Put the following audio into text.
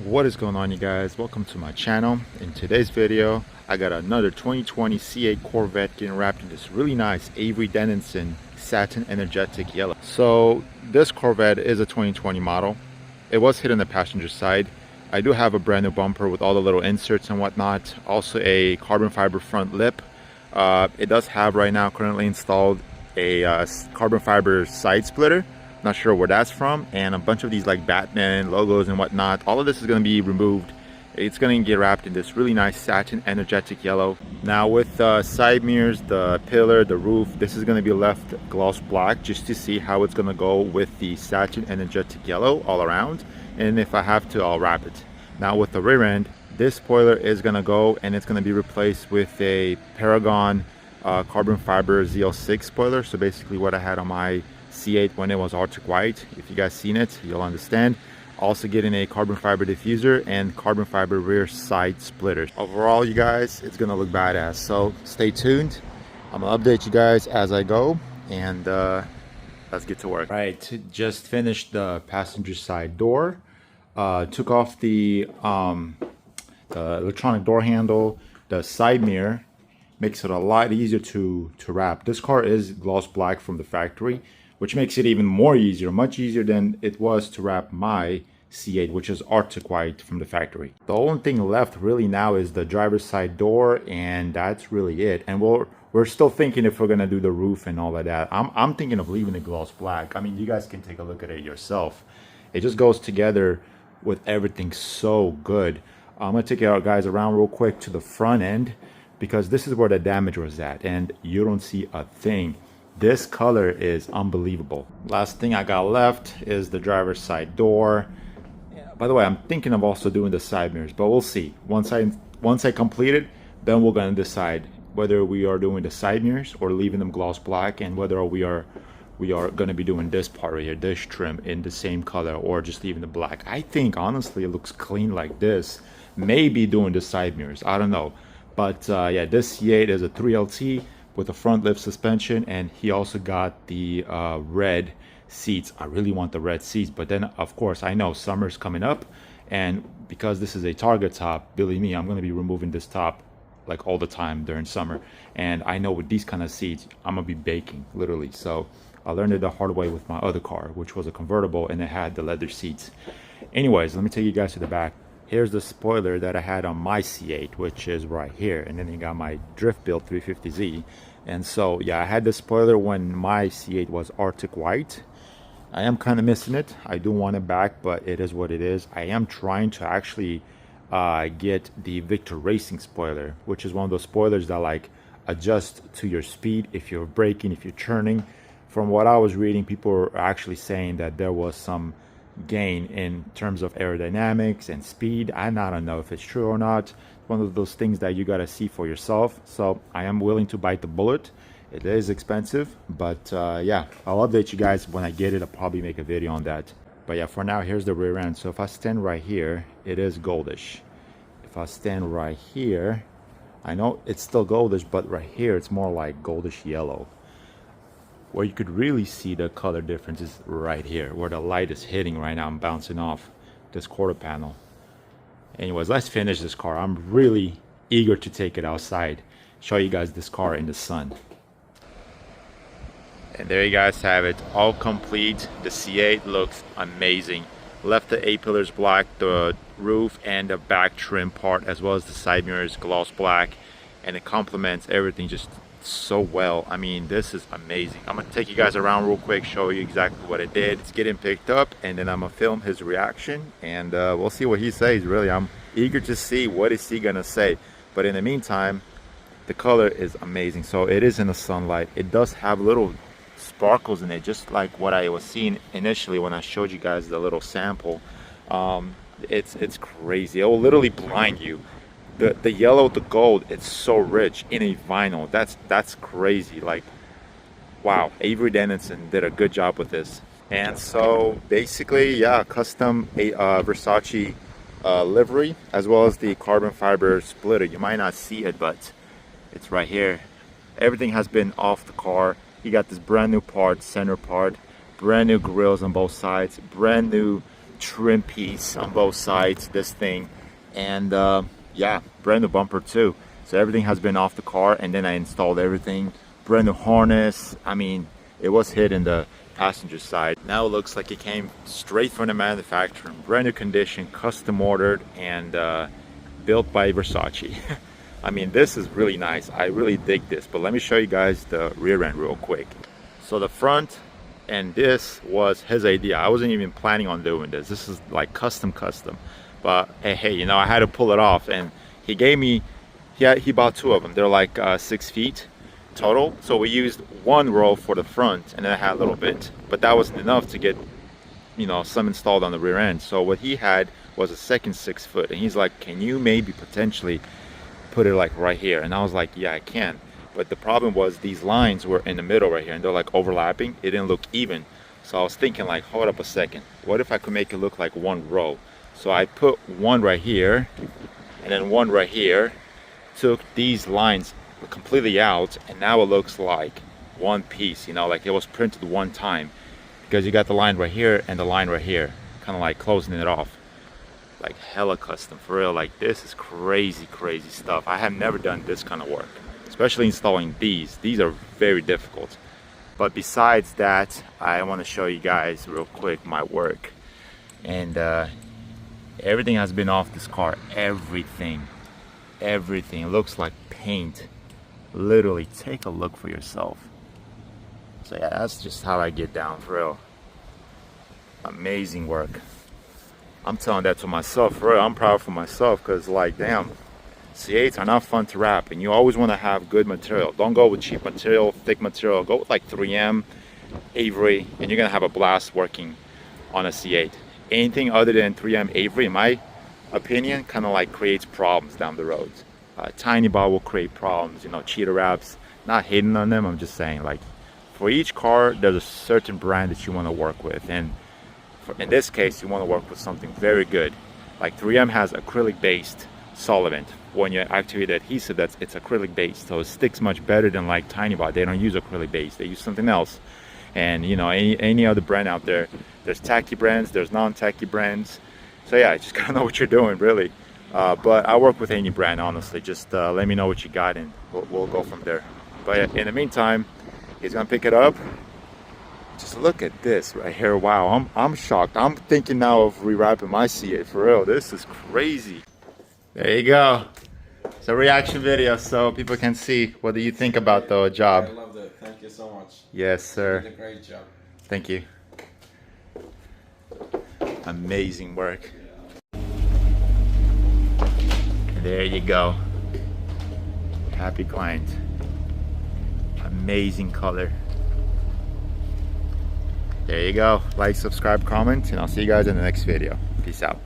What is going on, you guys? Welcome to my channel. In today's video I got another 2020 C8 Corvette getting wrapped in this really nice Avery Dennison satin energetic yellow. So this Corvette is a 2020 model. It was hit on the passenger side. I do have a brand new bumper with all the little inserts and whatnot, also a carbon fiber front lip. It does have right now currently installed a carbon fiber side splitter. Not sure where that's from, and a bunch of these like Batman logos and whatnot. All of this is going to be removed. It's going to get wrapped in this really nice satin energetic yellow. Now with the side mirrors, the pillar, the roof, this is going to be left gloss black just to see how it's going to go with the satin energetic yellow all around. And if I have to, I'll wrap it. Now with the rear end, this spoiler is going to go and it's going to be replaced with a Paragon carbon fiber ZL6 spoiler. So basically what I had on my C8 when it was Arctic White. If you guys seen it, you'll understand. Also getting a carbon fiber diffuser and carbon fiber rear side splitters. Overall, you guys, it's gonna look badass. So stay tuned. I'm gonna update you guys as I go, and let's get to work. Right, just finished the passenger side door. Took off the electronic door handle, the side mirror. Makes it a lot easier to wrap. This car is gloss black from the factory, which makes it even more easier, much easier than it was to wrap my C8, which is Arctic White from the factory. The only thing left really now is the driver's side door, and that's really it. And we're still thinking if we're gonna do the roof and all of that. I'm thinking of leaving it gloss black. I mean, you guys can take a look at it yourself. It just goes together with everything so good. I'm gonna take you guys around real quick to the front end, because this is where the damage was at, and you don't see a thing. This color is unbelievable. Last thing I got left is the driver's side door. By the way, I'm thinking of also doing the side mirrors, but we'll see. Once I complete it, then we're gonna decide whether we are doing the side mirrors or leaving them gloss black, and whether we are gonna be doing this part right here, this trim, in the same color, or just leaving the black. I think honestly it looks clean like this. Maybe doing the side mirrors, I don't know. But yeah, this C8 is a 3LT with a front lift suspension, and he also got the red seats. I really want the red seats, but then of course I know summer's coming up, and because this is a Target top, believe me, I'm going to be removing this top like all the time during summer. And I know with these kind of seats, I'm gonna be baking literally. So I learned it the hard way with my other car, which was a convertible, and it had the leather seats. Anyways, let me take you guys to the back. Here's the spoiler that I had on my C8, which is right here. And then you got my Drift Build 350Z. And so, yeah, I had the spoiler when my C8 was Arctic White. I am kind of missing it. I do want it back, but it is what it is. I am trying to actually get the Victor Racing spoiler, which is one of those spoilers that like adjust to your speed if you're braking, if you're turning. From what I was reading, people were actually saying that there was some gain in terms of aerodynamics and speed. I don't know if it's true or not. One of those things that you gotta see for yourself. So I am willing to bite the bullet. It is expensive, but yeah, I'll update you guys when I get it. I'll probably make a video on that. But yeah, for now, here's the rear end. So if I stand right here, it is goldish. If I stand right here, I know it's still goldish, but right here it's more like goldish yellow. Where you could really see the color difference is right here, where the light is hitting right now. I'm bouncing off this quarter panel. Anyways, let's finish this car. I'm really eager to take it outside, show you guys this car in the sun. And there you guys have it, all complete. The C8 looks amazing. Left the A-pillars black, the roof and the back trim part, as well as the side mirrors gloss black, and it complements everything just so well. I mean, this is amazing. I'm gonna take you guys around real quick, show you exactly what it did. It's getting picked up, and then I'm gonna film his reaction, and we'll see what he says. Really, I'm eager to see what is he gonna say. But in the meantime, the color is amazing. So it is in the sunlight. It does have little sparkles in it, just like what I was seeing initially when I showed you guys the little sample. It's crazy. It will literally blind you. The yellow, the gold, it's so rich in a vinyl. That's crazy. Like, wow, Avery Dennison did a good job with this. And so basically, yeah, custom Versace livery, as well as the carbon fiber splitter. You might not see it, but it's right here. Everything has been off the car. You got this brand new part, center part, brand new grills on both sides, brand new trim piece on both sides, this thing, and yeah, brand new bumper too. So everything has been off the car, and then I installed everything, brand new harness. I mean, it was hid in the passenger side. Now it looks like it came straight from the manufacturer, brand new condition, custom ordered, and built by Versace. I mean, this is really nice. I really dig this, but let me show you guys the rear end real quick. So the front, and this was his idea. I wasn't even planning on doing this. This is like custom, but hey, you know, I had to pull it off, and he gave me, he bought 2 of them. They're like 6 feet total. So we used 1 row for the front, and then I had a little bit, but that wasn't enough to get, you know, some installed on the rear end. So what he had was a second 6 foot, and he's like, can you maybe potentially put it like right here? And I was like, yeah, I can. But the problem was these lines were in the middle right here, and they're like overlapping. It didn't look even. So I was thinking like, hold up a second, what if I could make it look like 1 row? So I put 1 right here and then 1 right here, took these lines completely out, and now it looks like 1 piece, you know, like it was printed 1 time, because you got the line right here and the line right here, kind of like closing it off. Like hella custom, for real. Like, this is crazy stuff. I have never done this kind of work, especially installing these are very difficult. But besides that, I want to show you guys real quick my work, and everything has been off this car. Everything it looks like paint. Literally, take a look for yourself. So yeah, that's just how I get down, for real. Amazing work. I'm telling that to myself, for real. I'm proud for myself, because like, damn, C8s are not fun to wrap, and you always want to have good material. Don't go with cheap material, thick material. Go with like 3M, Avery, and you're gonna have a blast working on a C8. Anything other than 3M, Avery, in my opinion, kind of like creates problems down the road. Tiny bar will create problems, you know, cheater wraps. Not hating on them, I'm just saying, like, for each car there's a certain brand that you want to work with, and in this case you want to work with something very good. Like 3M has acrylic based solvent. When you activate the adhesive, it's acrylic based, so it sticks much better than like Tiny Bar. They don't use acrylic based, they use something else. And you know, any other brand out there, there's tacky brands, there's non-tacky brands. So yeah, you just gotta know what you're doing, really. But I work with any brand, honestly. Just let me know what you got, and we'll go from there. But in the meantime, he's gonna pick it up. Just look at this right here. Wow, I'm shocked. I'm thinking now of rewrapping my C8, for real. This is crazy. There you go. It's a reaction video, so people can see what do you think about the job. I loved it. Thank you so much. Yes, sir. You did a great job. Thank you. Amazing work. There you go. Happy client. Amazing color. There you go. Like, subscribe, comment, and I'll see you guys in the next video. Peace out.